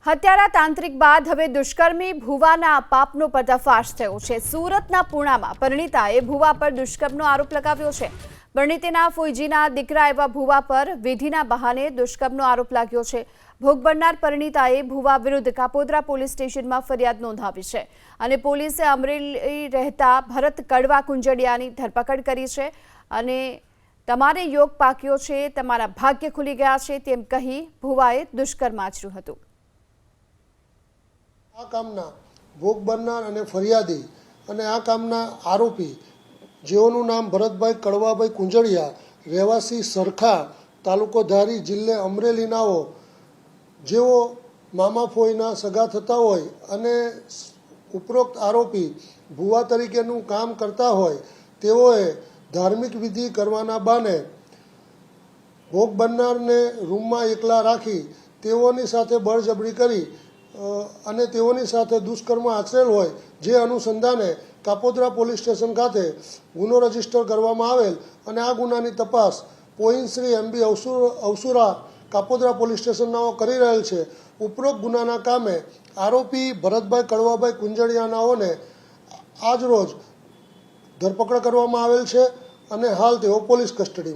હત્યારા તાંત્રિક બાદ હવે દુષ્કર્મી ભુવાના પાપનો પર્દાફાશ થયો છે। સુરતના પૂણામાં પરિણીતાએ ભુવા પર દુષ્કર્મનો આરોપ લગાવ્યો છે। પરિણીતીના ફોઈજીના દીકરા એવા ભુવા પર વિધિના બહાને દુષ્કર્મનો આરોપ લાગ્યો છે। ભોગ બનનાર પરિણીતાએ ભુવા વિરુદ્ધ કાપોદ્રા પોલીસ સ્ટેશનમાં ફરિયાદ નોંધાવી છે અને પોલીસે અમરેલી રહેતા ભરત કડવા કુંજડિયાની ધરપકડ કરી છે અને તમારે યોગ પાક્યો છે, તમારા ભાગ્ય ખુલી ગયા છે તેમ કહી ભુવાએ દુષ્કર્મ આચર્યું હતું। આ કામના ભોગ બનનાર અને ફરિયાદી અને આ કામના આરોપી જેઓનું નામ ભરતભાઈ કડવાભાઈ કુંજડિયા, રહેવાસી સરખા, તાલુકો ધારી, જિલ્લે અમરેલીનાઓ, જેઓ મામા ફોઈના સગા થતા હોય અને ઉપરોક્ત આરોપી ભુવા તરીકેનું કામ કરતા હોય, તેઓએ ધાર્મિક વિધિ કરવાના બહાને ભોગ બનનારને રૂમમાં એકલા રાખી તેઓની સાથે બળજબરી કરી અને તેઓની સાથે દુષ્કર્મ આચરેલ હોય, જે અનુસંધાને કાપોદ્રા પોલીસ સ્ટેશન ખાતે ગુનો રજીસ્ટર કરવામાં આવેલ અને આ ગુનાની તપાસ point Shri MB અવસુરા Kapodra police સ્ટેશનનાઓ કરી રહેલ છે। ઉપરોક્ત ગુનાના કામે આરોપી ભરતભાઈ કડવાભાઈ કુંજડિયાનાઓને આજ રોજ ધરપકડ કરવામાં આવેલ છે અને હાલ તેઓ પોલીસ કસ્ટડીમાં